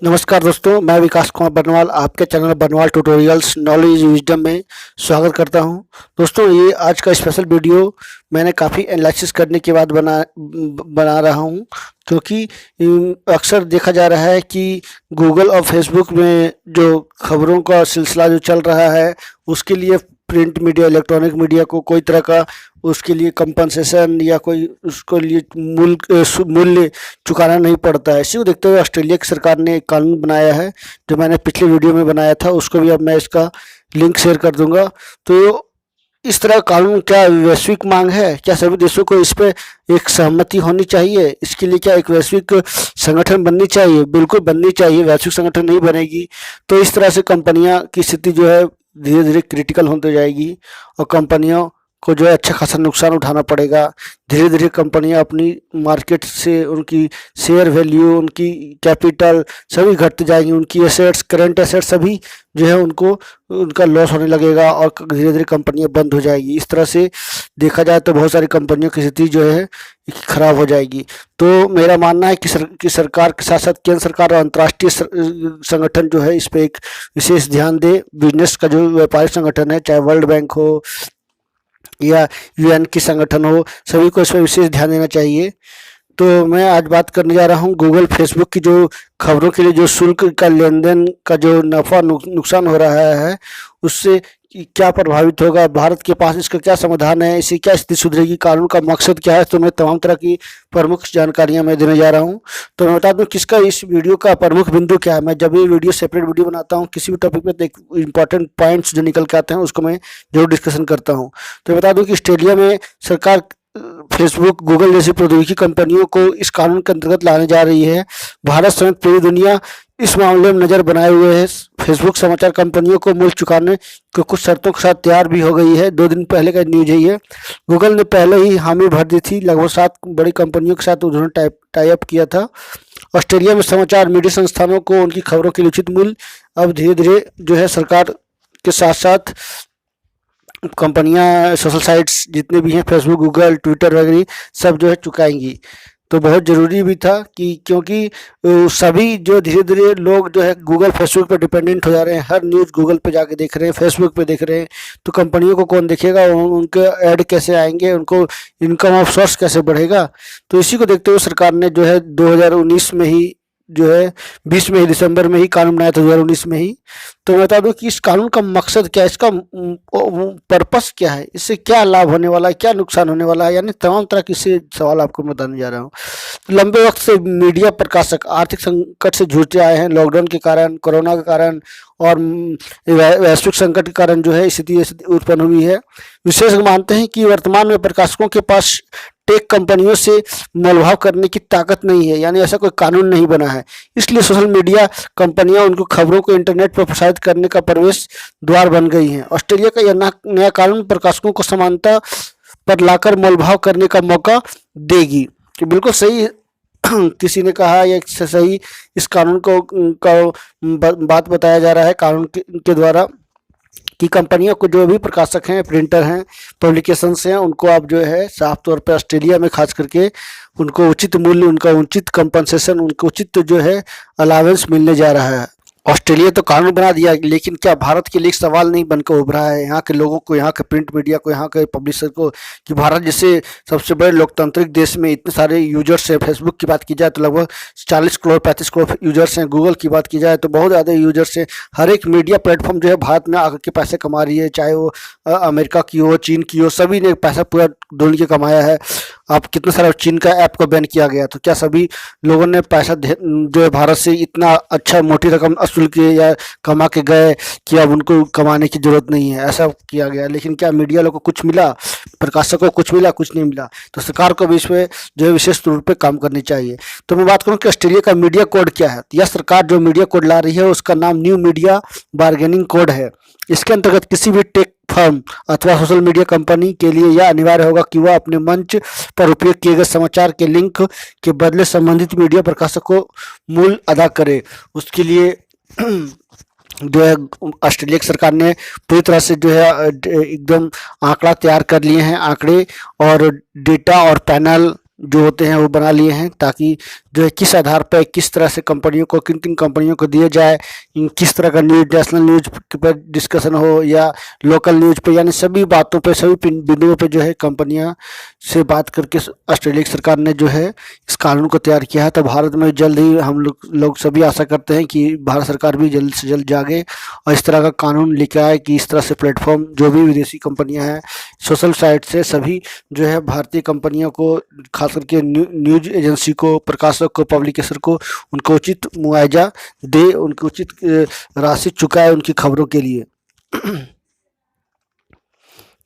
नमस्कार दोस्तों, मैं विकास कुमार बर्नवाल आपके channel Barnwal tutorials knowledge wisdom में स्वागत करता हूं। दोस्तों, ये आज का स्पेशल वीडियो मैंने काफ़ी एनालिसिस करने के बाद बना रहा हूं, क्योंकि अक्सर देखा जा रहा है कि गूगल और फेसबुक में जो खबरों का सिलसिला जो चल रहा है, उसके लिए प्रिंट मीडिया, इलेक्ट्रॉनिक मीडिया को कोई तरह का उसके लिए कंपनसेशन या कोई उसके लिए मूल्य चुकाना नहीं पड़ता है। इसी को देखते हुए ऑस्ट्रेलिया की सरकार ने एक कानून बनाया है, जो मैंने पिछले वीडियो में बनाया था, उसको भी अब मैं इसका लिंक शेयर कर दूंगा। तो इस तरह का कानून क्या वैश्विक मांग है? क्या सभी देशों को इस पे एक सहमति होनी चाहिए? इसके लिए क्या एक वैश्विक संगठन बननी चाहिए? बिल्कुल बननी चाहिए। वैश्विक संगठन नहीं बनेगी तो इस तरह से कंपनियां की स्थिति जो है धीरे धीरे क्रिटिकल होती जाएगी और कंपनियों को जो है अच्छा खासा नुकसान उठाना पड़ेगा। धीरे धीरे कंपनियां अपनी मार्केट से उनकी शेयर वैल्यू, उनकी कैपिटल सभी घटती जाएंगी, उनकी एसेट्स, करंट एसेट्स सभी जो है उनको उनका लॉस होने लगेगा और धीरे धीरे कंपनियां बंद हो जाएगी। इस तरह से देखा जाए तो बहुत सारी कंपनियों की स्थिति जो है खराब हो जाएगी। तो मेरा मानना है कि सरकार के साथ साथ केंद्र सरकार और अंतर्राष्ट्रीय संगठन जो है इस पे एक विशेष ध्यान दे। बिजनेस का जो व्यापारिक संगठन है, चाहे वर्ल्ड बैंक हो या यूएन की संगठन हो, सभी को इस पर विशेष ध्यान देना चाहिए। तो मैं आज बात करने जा रहा हूँ गूगल फेसबुक की जो खबरों के लिए जो शुल्क का लेन देन का जो नफ़ा नुकसान हो रहा है, उससे क्या प्रभावित होगा, भारत के पास इसका क्या समाधान है, इससे क्या स्थिति सुधरेगी, कानून का मकसद क्या है। तो मैं तमाम तरह की प्रमुख जानकारियां मैं देने जा रहा हूं। तो मैं बता दूं किसका इस वीडियो का प्रमुख बिंदु क्या है। मैं जब भी वीडियो सेपरेट वीडियो बनाता हूं किसी भी टॉपिक पे, तो एक इंपॉर्टेंट पॉइंट्स जो निकल के आते हैं उसको मैं जरूर डिस्कशन करता हूँ। तो बता दूं कि ऑस्ट्रेलिया में सरकार फेसबुक, गूगल जैसी प्रौद्योगिकी कंपनियों को इस कानून के अंतर्गत लाने जा रही है। भारत समेत पूरी दुनिया इस मामले में नज़र बनाए हुए है। फेसबुक समाचार कंपनियों को मूल्य चुकाने को कुछ शर्तों के साथ तैयार भी हो गई है। 2 दिन पहले का न्यूज है ये। गूगल ने पहले ही हामी भर दी थी। लगभग 7 बड़ी कंपनियों के साथ उन्होंने टाई अप किया था। ऑस्ट्रेलिया में समाचार मीडिया संस्थानों को उनकी खबरों के उचित मूल्य अब धीरे धीरे जो है सरकार के साथ साथ कंपनियां, सोशल साइट्स जितने भी हैं, फेसबुक, गूगल, ट्विटर वगैरह सब जो है चुकाएंगी। तो बहुत ज़रूरी भी था क्योंकि सभी जो धीरे धीरे लोग जो है गूगल फेसबुक पर डिपेंडेंट हो जा रहे हैं। हर न्यूज़ गूगल पे जाके देख रहे हैं, फेसबुक पे देख रहे हैं। तो कंपनियों को कौन देखेगा, उनके ऐड कैसे आएंगे, उनको इनकम ऑफ सोर्स कैसे बढ़ेगा। तो इसी को देखते हुए सरकार ने जो है 2019 में ही जो है 20 में ही, दिसंबर में ही कानून बनाया था, 2019 में ही। तो मैं बता दूं कि इस कानून का मकसद क्या है, इसका पर्पस क्या है, इससे क्या लाभ होने वाला है, क्या नुकसान होने वाला है, यानी तमाम तरह के से सवाल आपको मैं बताने जा रहा हूँ। तो लंबे वक्त से मीडिया प्रकाशक आर्थिक संकट से जूझते आए हैं। लॉकडाउन के कारण, कोरोना के कारण और वैश्विक संकट के कारण जो है स्थिति उत्पन्न हुई है। विशेषज्ञ मानते हैं कि वर्तमान में प्रकाशकों के पास टेक कंपनियों से मोलभाव करने की ताकत नहीं है, यानी ऐसा कोई कानून नहीं बना है। इसलिए सोशल मीडिया कंपनियां उनको खबरों को इंटरनेट पर प्रसारित करने का प्रवेश द्वार बन गई हैं। ऑस्ट्रेलिया का यह नया कानून प्रकाशकों को समानता पर लाकर मोलभाव करने का मौका देगी। कि बिल्कुल सही किसी ने कहा, या सही इस कानून को बात बताया जा रहा है कानून के द्वारा कि कंपनियों को, जो भी प्रकाशक हैं, प्रिंटर हैं, पब्लिकेशंस हैं, उनको आप जो है साफ तौर पे ऑस्ट्रेलिया में खास करके उनको उचित मूल्य, उनका उचित कंपनसेशन, उनको उचित जो है अलावेंस मिलने जा रहा है। ऑस्ट्रेलिया तो कानून बना दिया, लेकिन क्या भारत के लिए सवाल नहीं बनकर उभरा है यहाँ के लोगों को, यहाँ के प्रिंट मीडिया को, यहाँ के पब्लिशर को, कि भारत जैसे सबसे बड़े लोकतांत्रिक देश में इतने सारे यूजर्स हैं। फेसबुक की बात की जाए तो लगभग 40 करोड़ 35 करोड़ यूजर्स हैं। गूगल की बात की जाए तो बहुत ज़्यादा यूजर्स हैं। हर एक मीडिया प्लेटफॉर्म जो है भारत में आकर के पैसे कमा रही है, चाहे वो अमेरिका की हो, चीन की हो, सभी ने पैसा पूरा दुनिया के कमाया है। आप कितना सारा चीन का ऐप को बैन किया गया, तो क्या सभी लोगों ने पैसा जो है भारत से इतना अच्छा मोटी रकम वसूल के या कमा के गए कि अब उनको कमाने की जरूरत नहीं है, ऐसा किया गया। लेकिन क्या मीडिया लोगों को कुछ मिला, प्रकाशकों को कुछ मिला? कुछ नहीं मिला। तो सरकार को भी इस पर जो है विशेष रूप पे काम करनी चाहिए। तो मैं बात करूं कि ऑस्ट्रेलिया का मीडिया कोड क्या है। यह सरकार जो मीडिया कोड ला रही है उसका नाम न्यू मीडिया बार्गेनिंग कोड है। इसके अंतर्गत किसी भी टेक फर्म अथवा सोशल मीडिया कंपनी के लिए यह अनिवार्य होगा कि वह अपने मंच पर उपयोग किए गए समाचार के लिंक के बदले संबंधित मीडिया प्रकाशक को मूल्य अदा करे। उसके लिए जो है ऑस्ट्रेलिया की सरकार ने पूरी तरह से जो है एकदम आंकड़ा तैयार कर लिए हैं। आंकड़े और डेटा और पैनल जो होते हैं वो बना लिए हैं, ताकि जो है किस आधार पर किस तरह से कंपनियों को, किन किन कंपनियों को दिए जाए, किस तरह का न्यूज, नेशनल न्यूज पर डिस्कशन हो या लोकल न्यूज पे, यानी सभी बातों पे, सभी बिंदुओं पे जो है कंपनियां से बात करके ऑस्ट्रेलिया की सरकार ने जो है इस कानून को तैयार किया है। तो भारत में जल्द ही हम लोग सभी आशा करते हैं कि भारत सरकार भी जल्द से जल्द जागे और इस तरह का कानून लेके आए कि इस तरह से प्लेटफॉर्म, जो भी विदेशी कंपनियां हैं, सोशल साइट से सभी जो है भारतीय कंपनियों को, खास करके न्यूज एजेंसी को, प्रकाशक को, पब्लिकेशन को, उनको उचित मुआवजा दे, उनको उचित राशि चुकाए उनकी खबरों के लिए।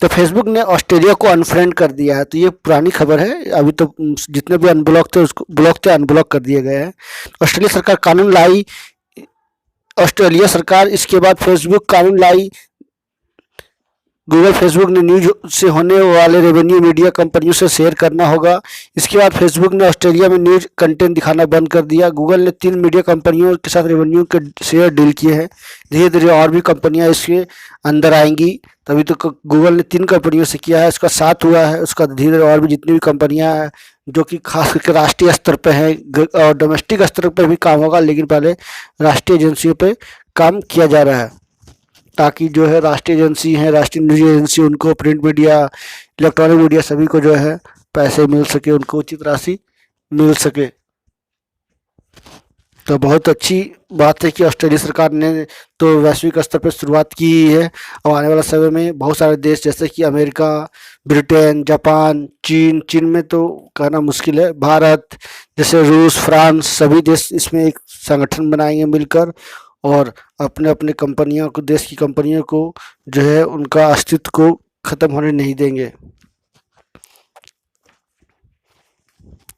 तो फेसबुक ने ऑस्ट्रेलिया को अनफ्रेंड कर दिया है। तो ये पुरानी खबर है, अभी तो जितने भी अनब्लॉक थे उसको ब्लॉक थे, अनब्लॉक कर दिए गए हैं। ऑस्ट्रेलिया सरकार कानून लाई, ऑस्ट्रेलिया सरकार इसके बाद फेसबुक कानून लाई। गूगल फेसबुक ने न्यूज से होने वाले रेवेन्यू मीडिया कंपनियों से शेयर करना होगा। इसके बाद फेसबुक ने ऑस्ट्रेलिया में न्यूज कंटेंट दिखाना बंद कर दिया। गूगल ने 3 मीडिया कंपनियों के साथ रेवेन्यू के शेयर डील किए हैं। धीरे धीरे और भी कंपनियां इसके अंदर आएंगी। तभी तो गूगल ने 3 कंपनियों से किया है, इसका 7 हुआ है। उसका धीरे धीरे और भी जितनी भी कंपनियां हैं जो कि खास करके राष्ट्रीय स्तर पर हैं और डोमेस्टिक स्तर पर भी काम होगा, लेकिन पहले राष्ट्रीय एजेंसियों पर काम किया जा रहा है, ताकि जो है राष्ट्रीय एजेंसी है, राष्ट्रीय न्यूज एजेंसी, उनको प्रिंट मीडिया, इलेक्ट्रॉनिक मीडिया सभी को जो है पैसे मिल सके, उनको उचित राशि मिल सके। तो बहुत अच्छी बात है कि ऑस्ट्रेलिया सरकार ने तो वैश्विक स्तर पर शुरुआत की है। और आने वाला समय में बहुत सारे देश जैसे कि अमेरिका, ब्रिटेन, जापान, चीन में तो कहना मुश्किल है, भारत जैसे, रूस, फ्रांस, सभी देश इसमें एक संगठन बनाएंगे मिलकर और अपने अपने कंपनियों को, देश की कंपनियों को जो है उनका अस्तित्व को ख़त्म होने नहीं देंगे।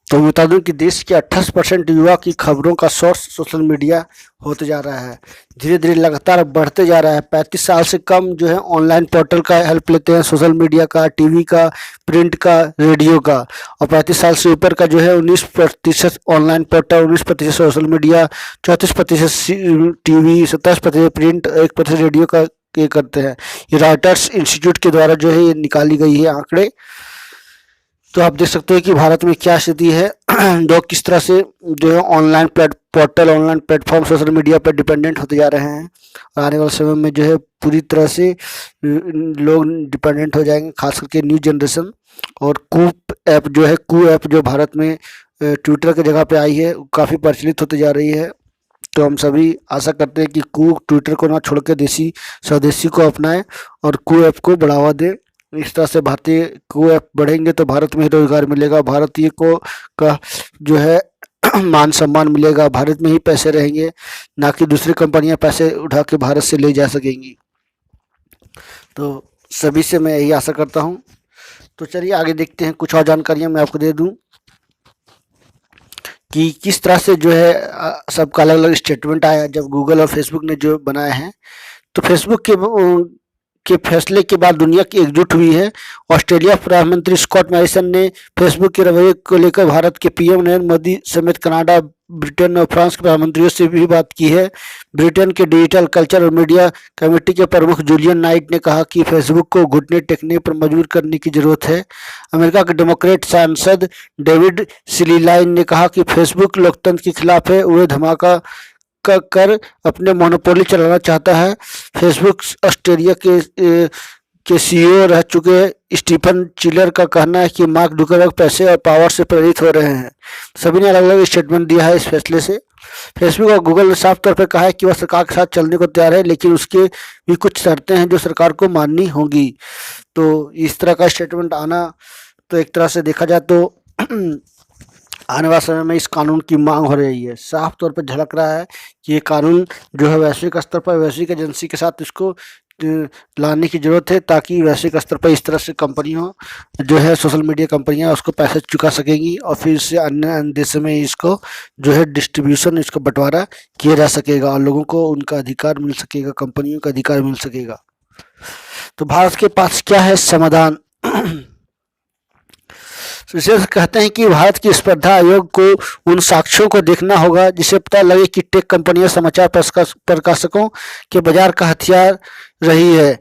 तो बता दूं कि देश के 28% युवा की खबरों का सोर्स सोशल मीडिया होते जा रहा है। धीरे धीरे लगातार बढ़ते जा रहा है। 35 साल से कम जो है ऑनलाइन पोर्टल का हेल्प लेते हैं, सोशल मीडिया का, टीवी का, प्रिंट का, रेडियो का। और 35 साल से ऊपर का जो है 19% online portal, 19% social media, 34% TV, 27% print, 1% radio का ये करते हैं। ये रॉयटर्स इंस्टीट्यूट के द्वारा जो है ये निकाली गई है आंकड़े। तो आप देख सकते हैं कि भारत में क्या स्थिति है, लोग किस तरह से जो है online portal, online platform, social media पर डिपेंडेंट होते जा रहे हैं। और आने वाले समय में जो है पूरी तरह से लोग डिपेंडेंट हो जाएंगे, खास करके न्यू जनरेशन। और कूप ऐप जो भारत में ट्विटर की जगह पे आई है, काफ़ी प्रचलित होती जा रही है। तो हम सभी आशा करते हैं कि ट्विटर को ना छोड़ के स्वदेशी को अपनाएं और कू ऐप को बढ़ावा दें। इस तरह से भारतीय को ऐप बढ़ेंगे तो भारत में ही रोजगार मिलेगा, भारतीय को का जो है मान सम्मान मिलेगा, भारत में ही पैसे रहेंगे, ना कि दूसरी कंपनियां पैसे उठा के भारत से ले जा सकेंगी। तो सभी से मैं यही आशा करता हूं। तो चलिए आगे देखते हैं, कुछ और जानकारियां मैं आपको दे दूं कि किस तरह से जो है सबका अलग अलग स्टेटमेंट आया जब गूगल और फेसबुक ने जो बनाए हैं। तो फेसबुक के फैसले के बाद दुनिया की एकजुट हुई है। ऑस्ट्रेलिया प्रधानमंत्री स्कॉट मॉरिसन ने फेसबुक के रवैये को लेकर भारत के पीएम नरेंद्र मोदी समेत कनाडा, ब्रिटेन और फ्रांस के प्रधानमंत्रियों से भी बात की है। ब्रिटेन के डिजिटल कल्चर और मीडिया कमेटी के प्रमुख जूलियन नाइट ने कहा कि फेसबुक को घुटने टेकने पर मजबूर करने की जरूरत है। अमेरिका के डेमोक्रेट सांसद डेविड सिलीलाइन ने कहा कि फेसबुक लोकतंत्र के खिलाफ है, वह धमाका कर अपने मोनोपोली चलाना चाहता है। फेसबुक ऑस्ट्रेलिया के सीईओ रह चुके स्टीफन चिलर का कहना है कि मार्क जुकरबर्ग पैसे और पावर से प्रेरित हो रहे हैं। सभी ने अलग अलग स्टेटमेंट दिया है इस फैसले से। फेसबुक और गूगल ने साफ तौर पर कहा है कि वह सरकार के साथ चलने को तैयार है, लेकिन उसके भी कुछ शर्तें हैं जो सरकार को माननी होंगी। तो इस तरह का स्टेटमेंट आना, तो एक तरह से देखा जाए तो आने वाले समय में इस कानून की मांग हो रही है। साफ तौर पर झलक रहा है कि ये कानून जो है वैश्विक स्तर पर वैश्विक एजेंसी के साथ इसको लाने की ज़रूरत है, ताकि वैश्विक स्तर पर इस तरह से कंपनियों जो है सोशल मीडिया कंपनियां उसको पैसे चुका सकेंगी और फिर इससे अन्य देशों में इसको जो है डिस्ट्रीब्यूशन, इसको बंटवारा किया जा सकेगा और लोगों को उनका अधिकार मिल सकेगा, कंपनियों का अधिकार मिल सकेगा। तो भारत के पास क्या है समाधान? विशेष कहते हैं कि भारत की स्पर्धा आयोग को उन साक्ष्यों को देखना होगा जिसे पता लगे कि टेक कंपनियां समाचार प्रकाशकों के बाजार का हथियार रही है,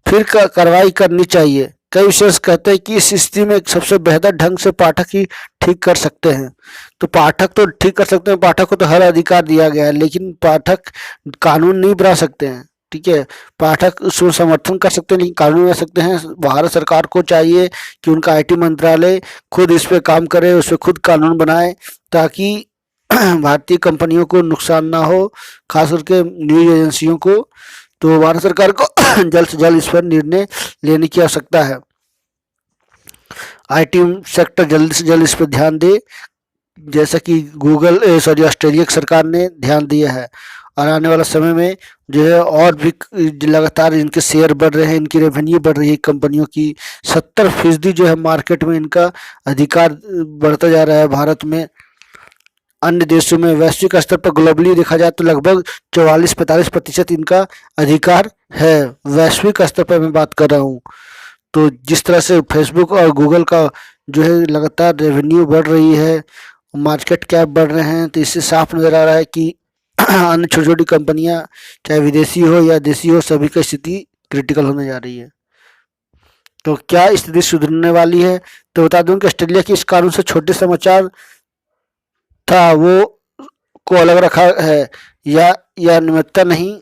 फिर कार्रवाई करनी चाहिए। कई विशेषज्ञ कहते हैं कि इस स्थिति में सबसे बेहतर ढंग से पाठक ही ठीक कर सकते हैं। तो पाठक तो ठीक कर सकते हैं, पाठक को तो हर अधिकार दिया गया है, लेकिन पाठक कानून नहीं बना सकते हैं। ठीक है, पाठक उसको समर्थन कर सकते हैं लेकिन कानून बना सकते हैं। भारत सरकार को चाहिए कि उनका आईटी मंत्रालय खुद इस पे काम करे, उस पर खुद कानून बनाए, ताकि भारतीय कंपनियों को नुकसान ना हो, खास करके न्यूज एजेंसियों को। तो भारत सरकार को जल्द से जल्द इस पर निर्णय लेने की आवश्यकता है। आईटी सेक्टर जल्द से जल्द इस पर ध्यान दे, जैसा कि ऑस्ट्रेलिया की सरकार ने ध्यान दिया है। और आने वाला समय में जो है और भी लगातार इनके शेयर बढ़ रहे हैं, इनकी रेवेन्यू बढ़ रही है कंपनियों की। 70% जो है मार्केट में इनका अधिकार बढ़ता जा रहा है भारत में। अन्य देशों में वैश्विक स्तर पर ग्लोबली देखा जाए तो लगभग 44-45% इनका अधिकार है। वैश्विक स्तर पर मैं बात कर रहा हूँ। तो जिस तरह से फेसबुक और गूगल का जो है लगातार रेवेन्यू बढ़ रही है, मार्केट कैप बढ़ रहे हैं, तो इससे साफ नज़र आ रहा है कि अन्य छोटी छोटी कंपनियां चाहे विदेशी हो या देसी हो, सभी की स्थिति क्रिटिकल होने जा रही है। तो क्या स्थिति सुधरने वाली है? तो बता दूं कि ऑस्ट्रेलिया की इस कानून से छोटे समाचार था वो को अलग रखा है, या अनियमितता नहीं,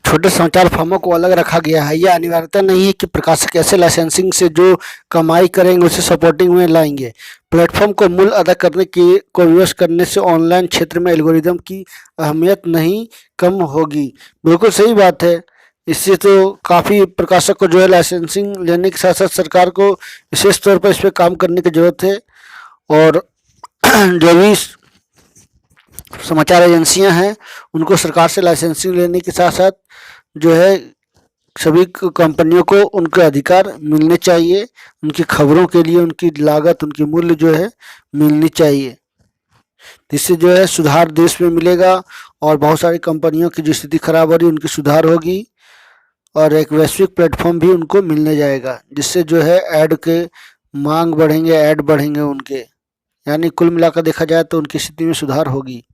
छोटे समाचार फर्मों को अलग रखा गया है। यह अनिवार्यता नहीं है कि प्रकाशक ऐसे लाइसेंसिंग से जो कमाई करेंगे उसे सपोर्टिंग में लाएंगे। प्लेटफॉर्म को मूल्य अदा करने को विवश करने से ऑनलाइन क्षेत्र में एल्गोरिदम की अहमियत नहीं कम होगी। बिल्कुल सही बात है। इससे तो काफ़ी प्रकाशक को जो है लाइसेंसिंग लेने के साथ साथ सरकार को विशेष तौर पर इस पर काम करने की ज़रूरत है। और जो भी समाचार एजेंसियां हैं उनको सरकार से लाइसेंसिंग लेने के साथ साथ जो है सभी कंपनियों को उनके अधिकार मिलने चाहिए। उनकी खबरों के लिए उनकी लागत, उनकी मूल्य जो है मिलनी चाहिए। जिससे जो है सुधार देश में मिलेगा और बहुत सारी कंपनियों की जो स्थिति खराब हो रही है उनकी सुधार होगी, और एक वैश्विक प्लेटफॉर्म भी उनको मिलने जाएगा, जिससे जो है ऐड के मांग बढ़ेंगे, ऐड बढ़ेंगे उनके। यानी कुल मिलाकर देखा जाए तो उनकी स्थिति में सुधार होगी।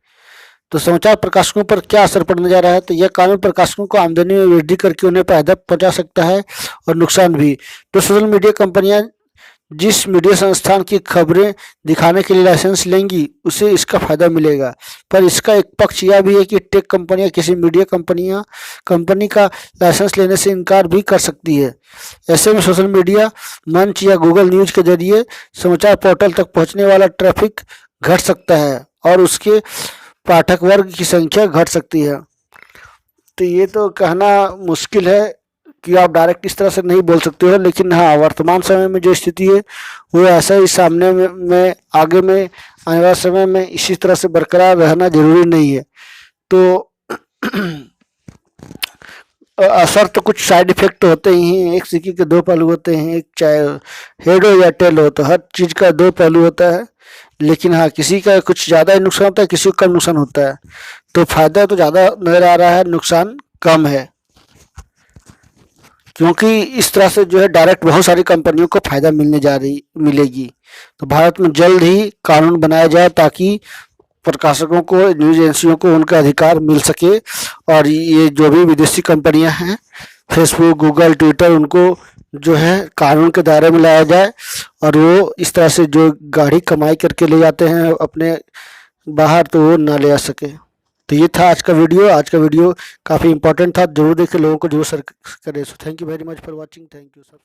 तो समाचार प्रकाशकों पर क्या असर पड़ने जा रहा है? तो यह कानून प्रकाशकों को आमदनी में वृद्धि करके उन्हें फायदा पहुंचा सकता है और नुकसान भी। तो सोशल मीडिया कंपनियां जिस मीडिया संस्थान की खबरें दिखाने के लिए लाइसेंस लेंगी उसे इसका फायदा मिलेगा, पर इसका एक पक्ष यह भी है कि टेक कंपनियां किसी मीडिया कंपनी का लाइसेंस लेने से इनकार भी कर सकती है। ऐसे में सोशल मीडिया मंच या गूगल न्यूज के जरिए समाचार पोर्टल तक पहुंचने वाला ट्रैफिक घट सकता है और उसके पाठक वर्ग की संख्या घट सकती है। तो ये तो कहना मुश्किल है कि आप डायरेक्ट इस तरह से नहीं बोल सकते हो, लेकिन हाँ, वर्तमान समय में जो स्थिति है वो ऐसा ही सामने में आगे में आने वाले समय में इसी तरह से बरकरार रहना जरूरी नहीं है। तो असर तो कुछ साइड इफेक्ट होते ही हैं, एक सिक्के के दो पहलू होते हैं, एक चाहे हेड हो या टेल हो, तो हर चीज़ का दो पहलू होता है। लेकिन हाँ, किसी का कुछ ज़्यादा ही नुकसान होता है, किसी का कम नुकसान होता है। तो फायदा तो ज़्यादा नज़र आ रहा है, नुकसान कम है, क्योंकि इस तरह से जो है डायरेक्ट बहुत सारी कंपनियों को फायदा मिलेगी। तो भारत में जल्द ही कानून बनाया जाए ताकि प्रकाशकों को, न्यूज एजेंसियों को उनका अधिकार मिल सके, और ये जो भी विदेशी कंपनियां हैं फेसबुक, गूगल, ट्विटर, उनको जो है कानून के दायरे में लाया जाए और वो इस तरह से जो गाढ़ी कमाई करके ले जाते हैं अपने बाहर, तो वो ना ले आ सके। तो ये था आज का वीडियो। आज का वीडियो काफ़ी इंपॉर्टेंट था, जरूर देखें, लोगों को जरूर शेयर करें। So thank you very much for watching. Thank you sir.